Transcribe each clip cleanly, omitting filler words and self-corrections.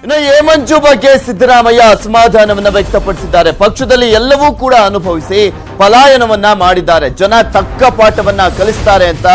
ಇನ್ನು ಎ ಮಂಜು ಬಗ್ಗೆ ಸಿದ್ದರಾಮಯ್ಯ ಅಸಮಾಧಾನವನ್ನ ವ್ಯಕ್ತಪಡಿಸಿದ್ದಾರೆ. ಪಕ್ಷದಲ್ಲಿ ಎಲ್ಲವೂ ಕೂಡ ಅನುಭವಿಸಿ ಪಲಾಯನವನ್ನ ಮಾಡಿದ್ದಾರೆ, ಜನ ತಕ್ಕ ಪಾಠವನ್ನ ಕಲಿಸ್ತಾರೆ ಅಂತ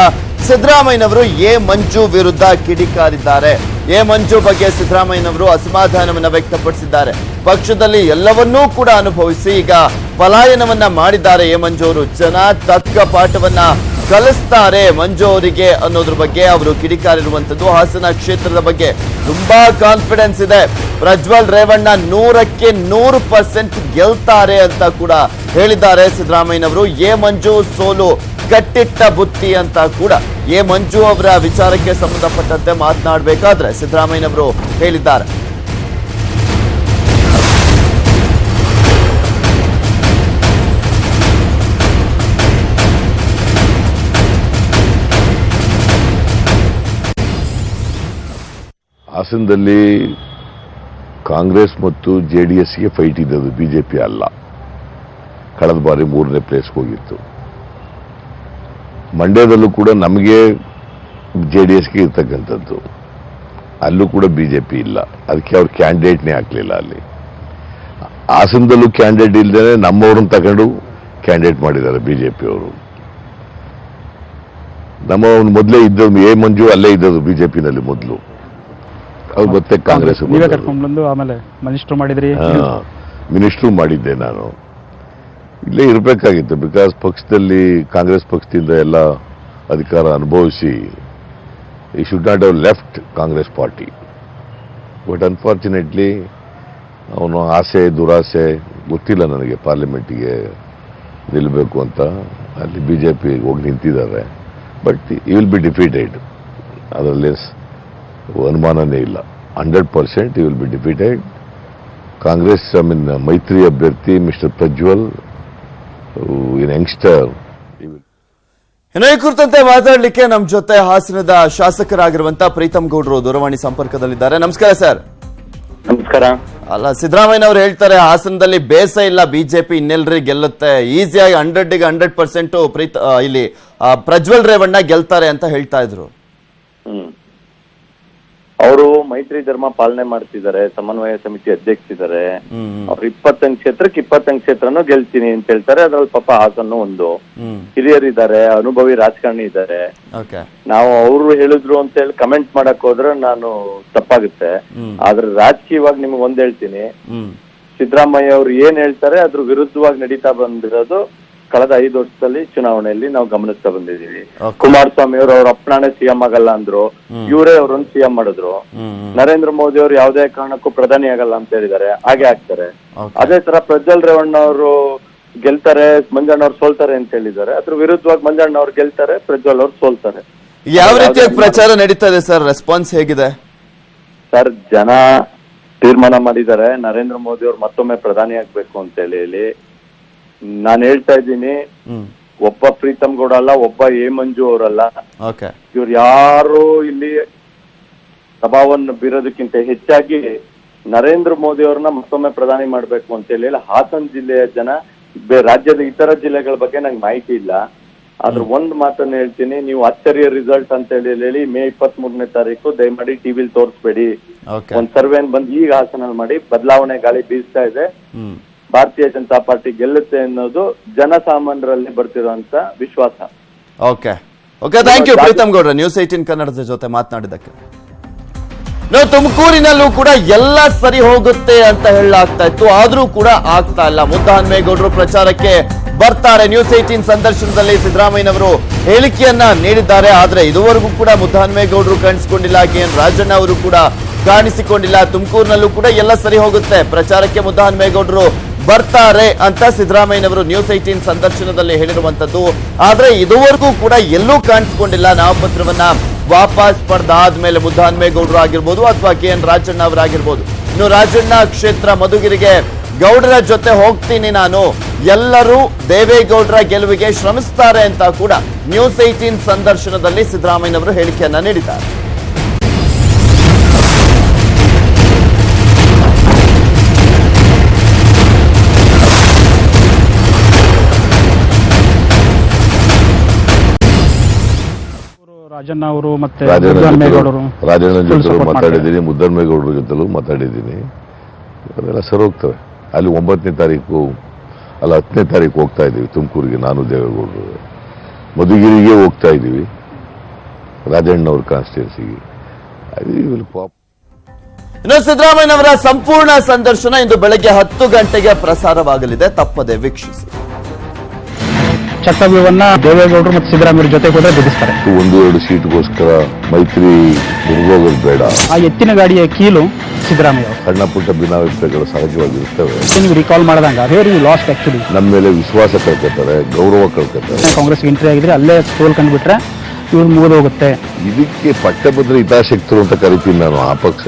ಸಿದ್ದರಾಮಯ್ಯನವರು ಎ ಮಂಜು ವಿರುದ್ಧ ಕಿಡಿಕಾರಿದ್ದಾರೆ. ಎ ಮಂಜು ಬಗ್ಗೆ ಸಿದ್ದರಾಮಯ್ಯನವರು ಅಸಮಾಧಾನವನ್ನ ವ್ಯಕ್ತಪಡಿಸಿದ್ದಾರೆ. ಪಕ್ಷದಲ್ಲಿ ಎಲ್ಲವನ್ನೂ ಕೂಡ ಅನುಭವಿಸಿ ಈಗ ಪಲಾಯನವನ್ನ ಮಾಡಿದ್ದಾರೆ ಎ ಮಂಜು ಅವರು, ಜನ ತಕ್ಕ ಪಾಠವನ್ನ ಕಲಿಸ್ತಾರೆ ಮಂಜು ಅವರಿಗೆ ಅನ್ನೋದ್ರ ಬಗ್ಗೆ ಅವರು ಕಿಡಿಕಾರಿರುವಂತದ್ದು. ಹಾಸನ ಕ್ಷೇತ್ರದ ಬಗ್ಗೆ ತುಂಬಾ ಕಾನ್ಫಿಡೆನ್ಸ್ ಇದೆ, ಪ್ರಜ್ವಲ್ ರೇವಣ್ಣ 100ಕ್ಕೆ 100% ಗೆಲ್ತಾರೆ ಅಂತ ಕೂಡ ಹೇಳಿದ್ದಾರೆ ಸಿದ್ದರಾಮಯ್ಯನವರು. ಎ ಮಂಜು ಸೋಲು ಕಟ್ಟಿಟ್ಟ ಬುತ್ತಿ ಅಂತ ಕೂಡ ಎ ಮಂಜು ಅವರ ವಿಚಾರಕ್ಕೆ ಸಂಬಂಧಪಟ್ಟಂತೆ ಮಾತನಾಡಬೇಕಾದ್ರೆ ಸಿದ್ದರಾಮಯ್ಯನವರು ಹೇಳಿದ್ದಾರೆ. ಹಾಸನದಲ್ಲಿ ಕಾಂಗ್ರೆಸ್ ಮತ್ತು ಜೆಡಿಎಸ್ಗೆ ಫೈಟ್ ಇದ್ದದ್ದು, ಬಿಜೆಪಿ ಅಲ್ಲ. ಕಳೆದ ಬಾರಿ 3ನೇ ಪ್ಲೇಸ್ಗೆ ಹೋಗಿತ್ತು. ಮಂಡ್ಯದಲ್ಲೂ ಕೂಡ ನಮಗೆ ಜೆಡಿಎಸ್ಗೆ ಇರ್ತಕ್ಕಂಥದ್ದು, ಅಲ್ಲೂ ಕೂಡ ಬಿಜೆಪಿ ಇಲ್ಲ, ಅದಕ್ಕೆ ಅವ್ರ ಕ್ಯಾಂಡಿಡೇಟ್ನೇ ಹಾಕಲಿಲ್ಲ. ಅಲ್ಲಿ ಹಾಸನದಲ್ಲೂ ಕ್ಯಾಂಡಿಡೇಟ್ ಇಲ್ಲದೇ ನಮ್ಮವ್ರನ್ನ ತಗೊಂಡು ಕ್ಯಾಂಡಿಡೇಟ್ ಮಾಡಿದ್ದಾರೆ ಬಿಜೆಪಿ ಅವರು. ನಮ್ಮ ಮೊದಲೇ ಇದ್ದದ್ದು ಎ ಮಂಜು ಅಲ್ಲೇ ಇದ್ದದ್ದು ಬಿಜೆಪಿನಲ್ಲಿ ಮೊದಲು, ಅವ್ರು ಮತ್ತೆ ಕಾಂಗ್ರೆಸ್ ಆಮೇಲೆ ಮಿನಿಸ್ಟ್ರು ಮಾಡಿದ್ದೆ ನಾನು. ಇಲ್ಲೇ ಇರಬೇಕಾಗಿತ್ತು, ಬಿಕಾಸ್ ಪಕ್ಷದಲ್ಲಿ ಕಾಂಗ್ರೆಸ್ ಪಕ್ಷದಿಂದ ಎಲ್ಲ ಅಧಿಕಾರ ಅನುಭವಿಸಿ ಈ should not have left Congress party. But unfortunately ಅವನು ಆಸೆ ದುರಾಸೆ ಗೊತ್ತಿಲ್ಲ ನನಗೆ, ಪಾರ್ಲಿಮೆಂಟಿಗೆ ನಿಲ್ಲಬೇಕು ಅಂತ ಅಲ್ಲಿ ಬಿಜೆಪಿ ಹೋಗಿ ನಿಂತಿದ್ದಾರೆ. ಬಟ್ ಈ ವಿಲ್ ಬಿ ಡಿಫೀಟೆಡ್, ಅದರಲ್ಲಿ ಅನುಮಾನನೇ ಇಲ್ಲ. 100% he will be defeated. Congress ಮೈತ್ರಿ ಅಭ್ಯರ್ಥಿ ಮಿಸ್ಟರ್ ಪ್ರಜ್ವಲ್ ಯಂಗ್ಸ್ಟರ್. ಇನ್ನು ಈ ಕುರಿತಂತೆ ಮಾತಾಡಲಿಕ್ಕೆ ನಮ್ಮ ಜೊತೆ ಹಾಸನದ ಶಾಸಕರಾಗಿರುವಂತಹ ಪ್ರೀತಮ್ ಗೌಡ್ರು ದೂರವಾಣಿ ಸಂಪರ್ಕದಲ್ಲಿದ್ದಾರೆ. ನಮಸ್ಕಾರ ಸರ್. ನಮಸ್ಕಾರ. ಅಲ್ಲ, ಸಿದ್ದರಾಮಯ್ಯನವರು ಹೇಳ್ತಾರೆ ಹಾಸನದಲ್ಲಿ ಬೇಸ ಇಲ್ಲ, ಬಿಜೆಪಿ ಇನ್ನೆಲ್ಲರಿಗೆ ಗೆಲ್ಲುತ್ತೆ, ಈಸಿಯಾಗಿ 100ಗೆ 100% ಇಲ್ಲಿ ಪ್ರಜ್ವಲ್ ರೇವಣ್ಣ ಗೆಲ್ತಾರೆ ಅಂತ ಹೇಳ್ತಾ ಇದ್ರು. ಅವರು ಮೈತ್ರಿ ಧರ್ಮ ಪಾಲನೆ ಮಾಡ್ತಿದ್ದಾರೆ, ಸಮನ್ವಯ ಸಮಿತಿ ಅಧ್ಯಕ್ಷರಿದ್ದಾರೆ. ಅವ್ರು 25 ಕ್ಷೇತ್ರಕ್ಕೆ 25 ಕ್ಷೇತ್ರನೂ ಗೆಲ್ತೀನಿ ಅಂತ ಹೇಳ್ತಾರೆ. ಅದ್ರಲ್ಲಿ ಪಾಪ ಹಾಸನ್ನು ಒಂದು. ಹಿರಿಯರಿದ್ದಾರೆ, ಅನುಭವಿ ರಾಜಕಾರಣಿ ಇದ್ದಾರೆ. ನಾವು ಅವರು ಹೇಳಿದ್ರು ಅಂತ ಹೇಳಿ ಕಮೆಂಟ್ ಮಾಡಕ್ ಹೋದ್ರೆ ನಾನು ತಪ್ಪಾಗುತ್ತೆ. ಆದ್ರೆ ರಾಜಕೀಯವಾಗಿ ನಿಮ್ಗೆ ಒಂದ್ ಹೇಳ್ತೀನಿ, ಸಿದ್ದರಾಮಯ್ಯ ಅವ್ರು ಏನ್ ಹೇಳ್ತಾರೆ ಅದ್ರ ವಿರುದ್ಧವಾಗಿ ನಡೀತಾ ಬಂದಿರೋದು ಕಳೆದ 5 ವರ್ಷದಲ್ಲಿ ಚುನಾವಣೆಯಲ್ಲಿ ನಾವು ಗಮನಿಸ್ತಾ ಬಂದಿದ್ದೀವಿ. ಕುಮಾರಸ್ವಾಮಿ ಅವರು ಅವ್ರ ಅಪ್ಪಣೆ ಸಿಎಂ ಆಗಲ್ಲ ಅಂದ್ರು, ಇವರೇ ಅವ್ರನ್ನ ಸಿಎಂ ಮಾಡಿದ್ರು. ನರೇಂದ್ರ ಮೋದಿ ಅವರು ಯಾವುದೇ ಕಾರಣಕ್ಕೂ ಪ್ರಧಾನಿ ಆಗಲ್ಲ ಅಂತ ಹೇಳಿದ್ದಾರೆ, ಹಾಗೆ ಆಗ್ತಾರೆ. ಅದೇ ತರ ಪ್ರಜ್ವಲ್ ರೇವಣ್ಣ ಅವರು ಗೆಲ್ತಾರೆ, ಮಂಜಣ್ಣ ಅವ್ರು ಸೋಲ್ತಾರೆ ಅಂತ ಹೇಳಿದ್ದಾರೆ. ಅದ್ರ ವಿರುದ್ಧವಾಗಿ ಮಂಜಣ್ಣ ಅವ್ರು ಗೆಲ್ತಾರೆ, ಪ್ರಜ್ವಲ್ ಅವ್ರು ಸೋಲ್ತಾರೆ. ಯಾವ ರೀತಿಯಾಗಿ ಪ್ರಚಾರ ನಡೀತಾ ಇದೆ ಸರ್? ರೆಸ್ಪಾನ್ಸ್ ಹೇಗಿದೆ ಸರ್? ಜನ ತೀರ್ಮಾನ ಮಾಡಿದ್ದಾರೆ ನರೇಂದ್ರ ಮೋದಿ ಅವ್ರು ಮತ್ತೊಮ್ಮೆ ಪ್ರಧಾನಿ ಆಗ್ಬೇಕು ಅಂತ ಹೇಳಿ. ನಾನು ಹೇಳ್ತಾ ಇದ್ದೀನಿ, ಒಬ್ಬ ಪ್ರೀತಮ್ ಗೌಡ ಅಲ್ಲ, ಒಬ್ಬ ಎ ಮಂಜು ಅವರಲ್ಲ, ಇವ್ರು ಯಾರು ಇಲ್ಲಿ ಪ್ರಭಾವವನ್ನು ಬೀರೋದಕ್ಕಿಂತ ಹೆಚ್ಚಾಗಿ ನರೇಂದ್ರ ಮೋದಿ ಅವ್ರನ್ನ ಮತ್ತೊಮ್ಮೆ ಪ್ರಧಾನಿ ಮಾಡ್ಬೇಕು ಅಂತ ಹೇಳಿ ಹಾಸನ ಜಿಲ್ಲೆಯ ಜನ, ರಾಜ್ಯದ ಇತರ ಜಿಲ್ಲೆಗಳ ಬಗ್ಗೆ ನಂಗೆ ಮಾಹಿತಿ ಇಲ್ಲ. ಆದ್ರೆ ಒಂದ್ ಮಾತನ್ನ ಹೇಳ್ತೀನಿ, ನೀವು ಅಚ್ಚರಿಯ ರಿಸಲ್ಟ್ ಅಂತ ಹೇಳಿ ಮೇ 23ನೇ ತಾರೀಕು ದಯಮಾಡಿ ಟಿವಿಲಿ ತೋರಿಸ್ಬೇಡಿ. ಒಂದ್ ಸರ್ವೆ ಬಂದು ಈಗ ಹಾಸನಲ್ಲಿ ಮಾಡಿ, ಬದಲಾವಣೆ ಗಾಳಿ ಬೀಸ್ತಾ ಇದೆ, ಭಾರತೀಯ ಜನತಾ ಪಾರ್ಟಿ ಗೆಲ್ಲುತ್ತೆ ಅನ್ನೋದು ಜನಸಾಮಾನ್ಯರಲ್ಲಿ ಬರ್ತಿರುವಂತ ವಿಶ್ವಾಸ. ಓಕೆ, ಥ್ಯಾಂಕ್ ಯು ಪ್ರೀತಮ್ ಗೌಡ್ರ, ನ್ಯೂಸ್ 18 ಕನ್ನಡದ ಜೊತೆ ಮಾತನಾಡಿದ್ದಕ್ಕೆ. ನಾವು ತುಮಕೂರಿನಲ್ಲೂ ಕೂಡ ಎಲ್ಲ ಸರಿ ಹೋಗುತ್ತೆ ಅಂತ ಹೇಳಲಾಗ್ತಾ ಇತ್ತು, ಆದ್ರೂ ಕೂಡ ಆಗ್ತಾ ಇಲ್ಲ. ಮುದ್ದಹನುಮೇಗೌಡರು ಪ್ರಚಾರಕ್ಕೆ ಬರ್ತಾರೆ. ನ್ಯೂಸ್ 18 ಸಂದರ್ಶನದಲ್ಲಿ ಸಿದ್ದರಾಮಯ್ಯನವರು ಹೇಳಿಕೆಯನ್ನ ನೀಡಿದ್ದಾರೆ. ಆದ್ರೆ ಇದುವರೆಗೂ ಕೂಡ ಮುದ್ದಹನುಮೇಗೌಡರು ಕಾಣಿಸಿಕೊಂಡಿಲ್ಲ, ಕೆ.ಎನ್. ರಾಜಣ್ಣ ಅವರು ಕೂಡ ಕಾಣಿಸಿಕೊಂಡಿಲ್ಲ. ತುಮಕೂರಿನಲ್ಲೂ ಕೂಡ ಎಲ್ಲ ಸರಿ ಹೋಗುತ್ತೆ, ಪ್ರಚಾರಕ್ಕೆ ಮುದ್ದಹನುಮೇಗೌಡರು ಬರ್ತಾರೆ ಅಂತ ಸಿದ್ದರಾಮಯ್ಯನವರು ನ್ಯೂಸ್ 18 ಸಂದರ್ಶನದಲ್ಲಿ ಹೇಳಿರುವಂತದ್ದು. ಆದ್ರೆ ಇದುವರೆಗೂ ಕೂಡ ಎಲ್ಲೂ ಕಾಣಿಸಿಕೊಂಡಿಲ್ಲ. ನಾಮಪತ್ರವನ್ನ ವಾಪಸ್ ಪಡೆದಾದ್ಮೇಲೆ ಮುದ್ದಹನುಮೇಗೌಡರು ಆಗಿರ್ಬೋದು ಅಥವಾ ಕೆ.ಎನ್. ರಾಜಣ್ಣ ಅವರಾಗಿರ್ಬೋದು. ಇನ್ನು ರಾಜಣ್ಣ ಕ್ಷೇತ್ರ ಮಧುಗಿರಿಗೆ ಗೌಡರ ಜೊತೆ ಹೋಗ್ತೀನಿ ನಾನು, ಎಲ್ಲರೂ ದೇವೇಗೌಡರ ಗೆಲುವಿಗೆ ಶ್ರಮಿಸ್ತಾರೆ ಅಂತ ಕೂಡ ನ್ಯೂಸ್ 18 ಸಂದರ್ಶನದಲ್ಲಿ ಸಿದ್ದರಾಮಯ್ಯನವರು ಹೇಳಿಕೆಯನ್ನ ನೀಡಿದ್ದಾರೆ. ರಾಜಣ್ಣ ಅವರು ಮತ್ತೆ ರಾಜಣ್ಣ ಮುದ್ದನ್ಮೇಗೌಡರು ಜೊತೆ support ಮಾತಾಡಿದ್ದೀನಿ, ಮುದ್ದನ್ಮೇಗೌಡರ ಜೊತೆಲೂ ಮಾತಾಡಿದ್ದೀನಿ. ಅದೆಲ್ಲ ಸರಿ ಹೋಗ್ತವೆ. ಅಲ್ಲಿ 9ನೇ ತಾರೀಕು ಅಲ್ಲ 10ನೇ ತಾರೀಕು ಹೋಗ್ತಾ ಇದ್ದೀವಿ ತುಮಕೂರಿಗೆ, ನಾನು ದೇವೇಗೌಡರು. ಮಧುಗಿರಿಗೆ ಹೋಗ್ತಾ ಇದ್ದೀವಿ, ರಾಜಣ್ಣವ್ರ ಕಾನ್ಸ್ಟಿಟ್ಯೂನ್ಸಿಗೆ. ಇನ್ನು ಸಿದ್ದರಾಮಯ್ಯನವರ ಸಂಪೂರ್ಣ ಸಂದರ್ಶನ ಇಂದು ಬೆಳಗ್ಗೆ 10 ಗಂಟೆಗೆ ಪ್ರಸಾರವಾಗಲಿದೆ, ತಪ್ಪದೆ ವೀಕ್ಷಿಸಿ. ಚಕ್ರವ್ಯೂಹವನ್ನ ದೇವೇಗೌಡರು ಮತ್ತು ಸಿದ್ದರಾಮಯ್ಯ ಜೊತೆ ಕೂಡ ಬೆಳೆಸ್ತಾರೆ. 1-2 ಸೀಟ್ಗೋಸ್ಕರ ಮೈತ್ರಿ ಮುರಿದೋಗೋದು ಬೇಡ. ಆ ಎತ್ತಿನ ಗಾಡಿಯ ಕೀಲು ಸಿದ್ದರಾಮಯ್ಯ ಅವರು. ಸಣ್ಣ ಪುಟ್ಟ ಭಿನ್ನಾಭಿಪ್ರಾಯಗಳು ಸಹಜವಾಗಿರ್ತವೆ. ನೀವು ರಿಕಾಲ್ ಮಾಡಿದಂಗ ವೆರಿ ಲಾಸ್ಟ್ ಆಕ್ಚುಲಿ. ನಮ್ಮ ಮೇಲೆ ವಿಶ್ವಾಸ ಕಳ್ಕೊತಾರೆ, ಗೌರವ ಕಳ್ಕೊತಾರೆ. ಕಾಂಗ್ರೆಸ್ಗೆ ಎಂಟ್ರಿ ಆಗಿದ್ರೆ ಅಲ್ಲೇ ಸೋಲ್ಕೊಂಡ್ಬಿಟ್ರೆ ಇವ್ರು ಮುಗಿದು ಹೋಗುತ್ತೆ. ಇದಕ್ಕೆ ಪಟ್ಟಭದ್ರ ಹಿತಾಸಕ್ತರು ಅಂತ ಕರಿತೀನಿ ನಾನು. ಆ ಪಕ್ಷ